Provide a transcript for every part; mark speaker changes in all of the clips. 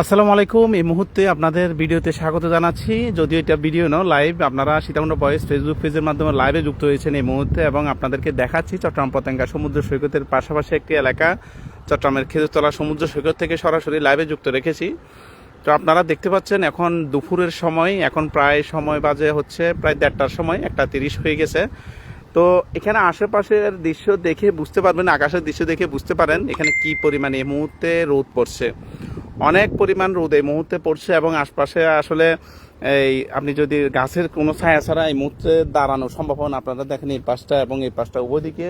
Speaker 1: আসসালামু আলাইকুম। এই মুহূর্তে আপনাদের ভিডিওতে স্বাগত জানাচ্ছি। যদিও এটা ভিডিও নয়, লাইভ। আপনারা সীতাকুণ্ড বয়েস ফেসবুক পেজের মাধ্যমে লাইভে যুক্ত হয়েছেন এই মুহূর্তে, এবং আপনাদেরকে দেখাচ্ছি চট্টগ্রাম পতেঙ্গা সমুদ্র সৈকতের পাশাপাশি একটি এলাকা চট্টগ্রামের খেজুরতলা সমুদ্র সৈকত থেকে সরাসরি লাইভে যুক্ত রেখেছি। তো আপনারা দেখতে পাচ্ছেন এখন দুপুরের সময়, এখন প্রায় সময় বাজে হচ্ছে প্রায় 1:30টার সময়, 1:30 হয়ে গেছে। তো এখানে আশেপাশের দৃশ্য দেখে বুঝতে পারবেন, আকাশের দৃশ্য দেখে বুঝতে পারেন এখানে কি পরিমাণে এই মুহূর্তে রোদ পড়ছে। অনেক পরিমাণ রোদ এই মুহূর্তে পড়ছে, এবং আশপাশে আসলে এই আপনি যদি গাছের কোনো ছায়া ছাড়া এই মুহূর্তে দাঁড়ানো সম্ভব হয় না। আপনারা দেখেন এই পাশটা এবং এই পাশটা উভয় দিকে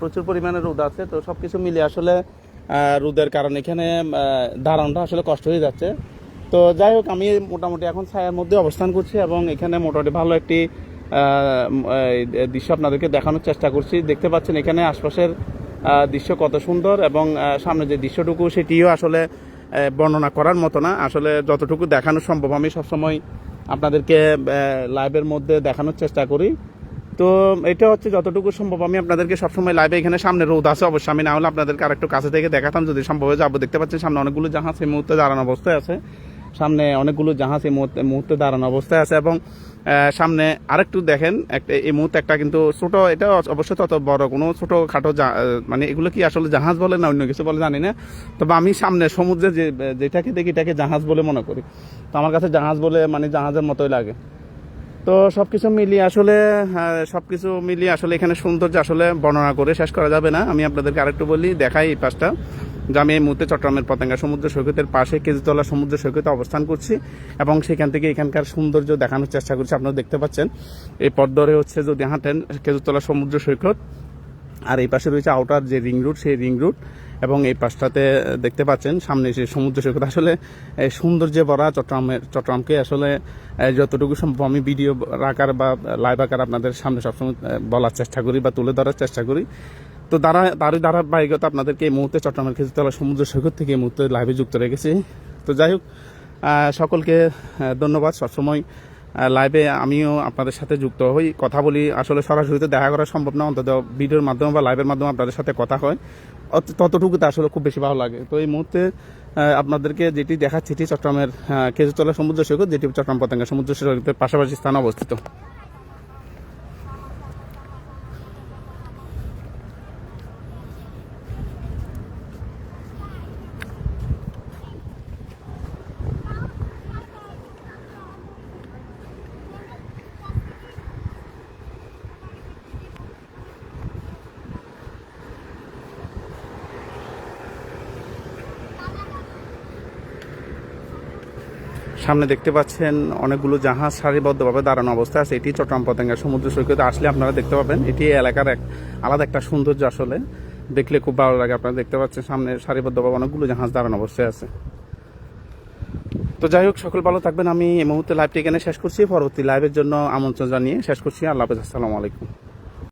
Speaker 1: প্রচুর পরিমাণে রোদ আছে। তো সব কিছু মিলিয়ে আসলে রোদের কারণে এখানে দাঁড়ানোটা আসলে কষ্ট হয়ে যাচ্ছে। তো যাই হোক, আমি মোটামুটি এখন ছায়ার মধ্যে অবস্থান করছি, এবং এখানে মোটামুটি ভালো একটি দৃশ্য আপনাদেরকে দেখানোর চেষ্টা করছি। দেখতে পাচ্ছেন এখানে আশপাশের দৃশ্য কত সুন্দর, এবং সামনে যে দৃশ্যটুকু সেটিও আসলে বর্ণনা করার মতো না। আসলে যতটুকু দেখানো সম্ভব আমি সবসময় আপনাদেরকে লাইভের মধ্যে দেখানোর চেষ্টা করি। তো এটা হচ্ছে যতটুকু সম্ভব আমি আপনাদেরকে সবসময় লাইভে, এখানে সামনে রোদ আছে অবশ্যই, আমি না হলে আপনাদেরকে আরেকটু কাছে থেকে দেখাতাম যদি সম্ভব হয়ে যাবো। দেখতে পাচ্ছেন সামনে অনেকগুলো জাহাজ এই মুহূর্তে দাঁড়ানো অবস্থায় আছে, সামনে অনেকগুলো জাহাজ এই মুহূর্তে দাঁড়ানো অবস্থায় আছে, এবং সামনে আরেকটু দেখেন একটা এই মুহূর্তে একটা কিন্তু ছোট, এটা অবশ্যই তত বড় কোনো ছোট খাটো মানে এগুলো কি আসলে জাহাজ বলে না অন্য কিছু বলে জানি না, তবে আমি সামনে সমুদ্রে যেটাকে দেখি এটাকে জাহাজ বলে মনে করি। তো আমার কাছে জাহাজ বলে মানে জাহাজের মতোই লাগে। তো সবকিছু মিলিয়ে আসলে এখানে সৌন্দর্য আসলে বর্ণনা করে শেষ করা যাবে না। আমি আপনাদেরকে আরেকটু বলি, দেখাই এই পাশটা যে আমি এই মুহূর্তে চট্টগ্রামের পতেঙ্গা সমুদ্র সৈকতের পাশে খেজুরতলা সমুদ্র সৈকতে অবস্থান করছি, এবং সেখান থেকে এখানকার সৌন্দর্য দেখানোর চেষ্টা করছি। আপনারা দেখতে পাচ্ছেন এই পথ ধরে হচ্ছে যদি হাঁটেন খেজুরতলা সমুদ্র সৈকত, আর এই পাশে রয়েছে আউটার যে রিং রুট, সেই রিং রুট, এবং এই পাশটাতে দেখতে পাচ্ছেন সামনে যে সমুদ্র সৈকত। আসলে সৌন্দর্যে ভরা চট্টগ্রামকে আসলে যতটুকু সম্ভব আমি ভিডিও আকার বা লাইভ আকার আপনাদের সামনে সবসময় বলার চেষ্টা করি বা তুলে ধরার চেষ্টা করি। তো তারই ধারাবাহিকতা আপনাদেরকে এই মুহূর্তে চট্টগ্রামের খেজুরতলা সমুদ্র সৈকত থেকে এই মুহূর্তে লাইভে যুক্ত রেখেছি। তো যাই হোক, সকলকে ধন্যবাদ। সবসময় লাইভে আমিও আপনাদের সাথে যুক্ত হই, কথা বলি। আসলে সরাসরিতে দেখা করা সম্ভব না, অন্তত ভিডিওর মাধ্যমে বা লাইভের মাধ্যমে আপনাদের সাথে কথা হয়, ততটুকুতে আসলে খুব বেশি ভালো লাগে। তো এই মুহূর্তে আপনাদেরকে যেটি দেখাচ্ছি এটি চট্টগ্রামের খেজুরতলা সমুদ্র সৈকত, যেটি চট্টগ্রাম পতেঙ্গা সমুদ্র সৈকতের পাশাপাশি স্থানে অবস্থিত। সামনে দেখতে পাচ্ছেন অনেকগুলো জাহাজ সারিবদ্ধভাবে দাঁড়ানো অবস্থায় আছে। এটি চট্টগ্রাম পতেঙ্গা সমুদ্র সৈকতে আসলে আপনারা দেখতে পাবেন, এটি এলাকার আলাদা একটা সৌন্দর্য, আসলে দেখলে খুব ভালো লাগে। আপনারা দেখতে পাচ্ছেন সামনে সারিবদ্ধভাবে অনেকগুলো জাহাজ দাঁড়ানো অবস্থায় আছে। তো যাই হোক, সকল ভালো থাকবেন। আমি এই মুহূর্তে লাইভটি এখানে শেষ করছি, পরবর্তী লাইভের জন্য আমন্ত্রণ জানিয়ে শেষ করছি। আল্লাহ হাফেজ, আসসালামু আলাইকুম।